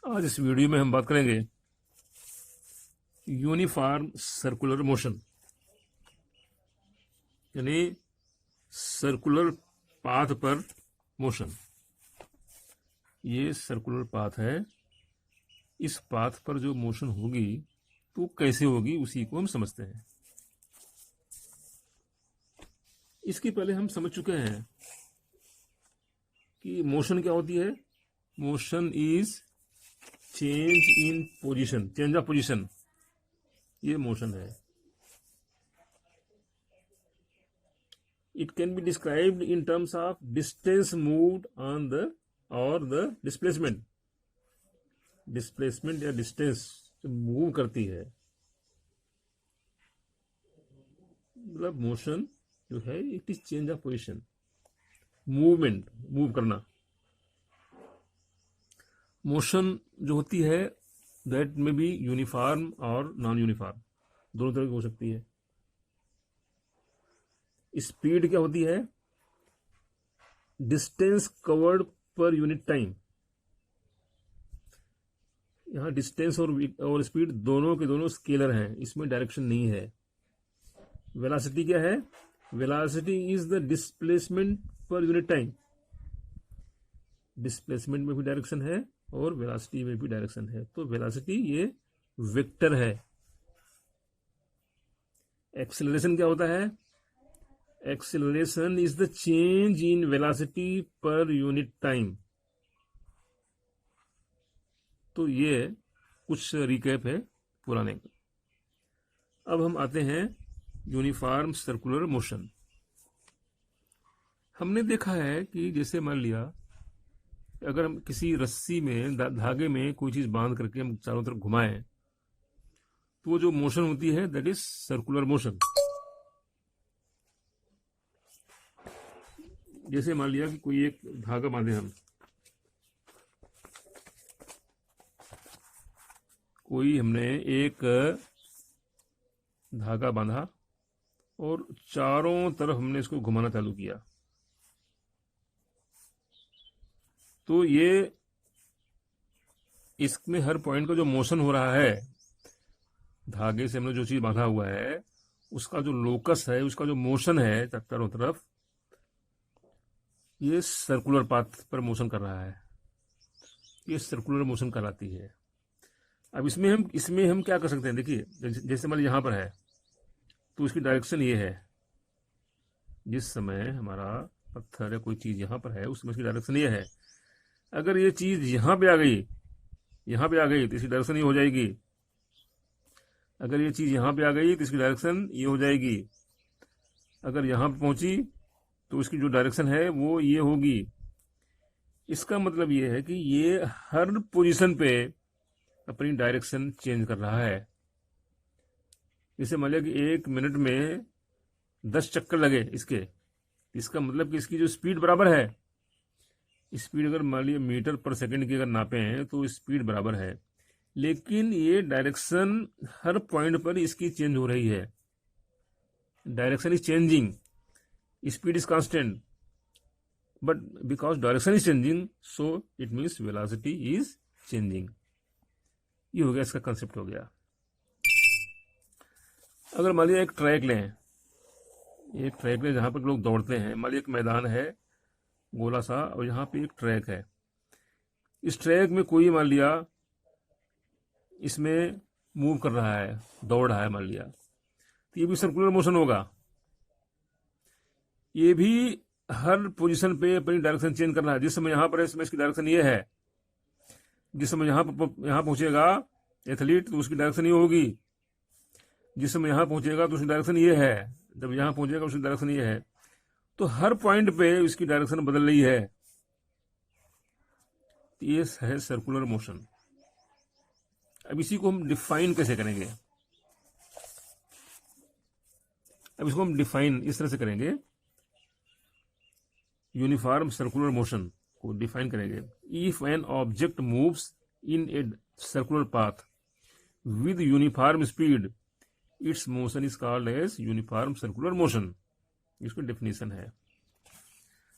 आज इस वीडियो में हम बात करेंगे यूनिफॉर्म सर्कुलर मोशन, यानी सर्कुलर पाथ पर मोशन। ये सर्कुलर पाथ है, इस पाथ पर जो मोशन होगी तो कैसे होगी उसी को हम समझते हैं। इसके पहले हम समझ चुके हैं कि मोशन क्या होती है। Motion is change in position, change of position, ये मोशन है। It can be described in terms of distance moved on the और द डिस्प्लेसमेंट। डिस्प्लेसमेंट या डिस्टेंस जो मूव करती है, मतलब मोशन जो है it is change of position, movement, move करना। मोशन जो होती है दैट में बी यूनिफॉर्म और नॉन यूनिफॉर्म, दोनों तरह की हो सकती है। स्पीड क्या होती है? Distance covered per unit time. यहां डिस्टेंस और स्पीड दोनों के दोनों स्केलर हैं, इसमें डायरेक्शन नहीं है। वेलोसिटी क्या है? Velocity is the displacement per unit time. Displacement में भी डायरेक्शन है और वेलोसिटी में भी डायरेक्शन है, तो वेलोसिटी ये वेक्टर है। एक्सेलरेशन क्या होता है? Acceleration is the change in velocity per unit time. तो ये कुछ रिकैप है पुराने का। अब हम आते हैं यूनिफॉर्म सर्कुलर मोशन। हमने देखा है कि जैसे मान लिया अगर हम किसी रस्सी में धागे में कोई चीज बांध करके हम चारों तरफ घुमाएं तो वो जो मोशन होती है दैट इज सर्कुलर मोशन। जैसे मान लिया कि कोई एक धागा बांधे हम, कोई हमने एक धागा बांधा और चारों तरफ हमने इसको घुमाना चालू किया, तो ये इसमें हर पॉइंट का जो मोशन हो रहा है, धागे से हमने जो चीज बांधा हुआ है उसका जो लोकस है, उसका जो मोशन है चारों तरफ, ये सर्कुलर पाथ पर मोशन कर रहा है। ये सर्कुलर मोशन कहलाती है। अब इसमें हम क्या कर सकते हैं? देखिए, जैसे मान लीजिए यहां पर है तो इसकी डायरेक्शन ये है। जिस समय हमारा पत्थर या कोई चीज यहां पर है उस समय इसकी डायरेक्शन ये है। अगर ये चीज यहां पे आ गई, यहां पे आ गई तो इसकी डायरेक्शन ये हो जाएगी। अगर ये चीज यहां पे आ गई तो इसकी डायरेक्शन ये हो जाएगी। अगर यहां पे पहुंची तो इसकी जो डायरेक्शन है वो ये होगी। इसका मतलब ये है कि ये हर पोजीशन पे अपनी डायरेक्शन चेंज कर रहा है। जैसे मान लिया कि 1 मिनट में 10 चक्कर लगे इसके, इसका मतलब कि इसकी जो स्पीड बराबर है, स्पीड अगर मान लिया मीटर पर सेकंड की अगर नापे हैं तो स्पीड बराबर है, लेकिन ये डायरेक्शन हर पॉइंट पर इसकी चेंज हो रही है। Direction is changing, speed is constant, but because direction is changing so it means velocity is changing. ये हो गया, इसका कंसेप्ट हो गया। अगर मान लिया एक ट्रैक लें, एक ट्रैक लें जहां पर लोग दौड़ते हैं। मान लिया एक मैदान है गोला सा और यहाँ पे एक ट्रैक है। इस ट्रैक में कोई मान लिया इसमें मूव कर रहा है, दौड़ रहा है मान लिया, तो ये भी सर्कुलर मोशन होगा। ये भी हर पोजीशन पे अपनी डायरेक्शन चेंज कर रहा है। जिस समय यहाँ पर है, इस समय इसकी डायरेक्शन ये है। जिस समय यहाँ पहुंचेगा एथलीट तो उसकी डायरेक्शन ये होगी। जिस समय यहाँ पहुंचेगा तो उसकी डायरेक्शन ये है। जब यहाँ पहुंचेगा उसकी डायरेक्शन ये है। तो हर पॉइंट पे इसकी डायरेक्शन बदल रही है। ये है सर्कुलर मोशन। अब इसी को हम डिफाइन कैसे करेंगे? अब इसको हम डिफाइन इस तरह से करेंगे, यूनिफॉर्म सर्कुलर मोशन को डिफाइन करेंगे। If an object moves in a circular path with uniform speed, it's motion is called as uniform circular motion. इसकी डेफिनेशन है।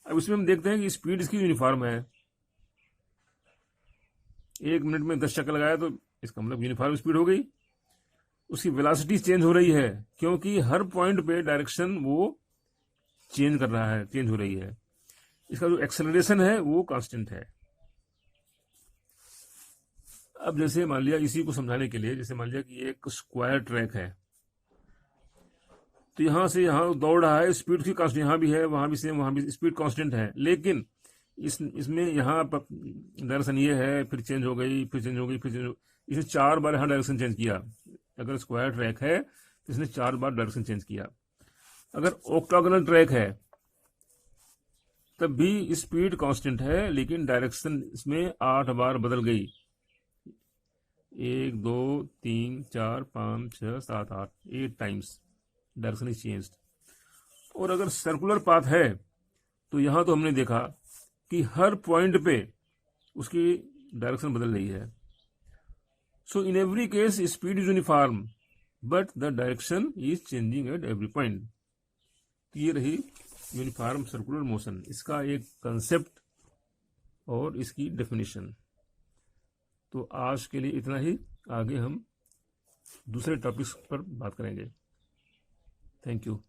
अब इसमें हम देखते हैं कि स्पीड इसकी यूनिफॉर्म है, 1 मिनट में 10 चक्कर लगाया तो इसका मतलब यूनिफॉर्म स्पीड हो गई। उसकी वेलोसिटी चेंज हो रही है क्योंकि हर पॉइंट पे डायरेक्शन वो चेंज कर रहा है, चेंज हो रही है। इसका जो एक्सेलरेशन है वो कांस्टेंट है। अब जैसे मान लिया, इसी को समझाने के लिए, जैसे मान लिया कि एक स्क्वायर ट्रैक है, तो यहां से यहां दौड़ रहा है, स्पीड की कांस्टेंट यहां भी है, वहां भी सेम, वहां भी स्पीड कांस्टेंट है, लेकिन इसमें यहाँ डायरेक्शन ये है, फिर चेंज हो गई, फिर चेंज हो गई, फिर चेंज हो, इसने 4 बार यहाँ डायरेक्शन चेंज किया। अगर स्क्वायर ट्रैक है तो इसने 4 बार डायरेक्शन चेंज किया। अगर ऑक्टागोनल ट्रैक है तब भी स्पीड कांस्टेंट है, लेकिन डायरेक्शन इसमें 8 बार बदल गई। 1 2 3 4 5 6 7 8 8 टाइम्स डायरेक्शन इज चेंज्ड। और अगर सर्कुलर पाथ है तो यहां तो हमने देखा कि हर पॉइंट पे उसकी डायरेक्शन बदल रही है। So in every case speed is uniform but the direction is changing at every point. ये रही यूनिफॉर्म सर्कुलर मोशन, इसका एक कंसेप्ट और इसकी डेफिनेशन। तो आज के लिए इतना ही, आगे हम दूसरे टॉपिक्स पर बात करेंगे। Thank you.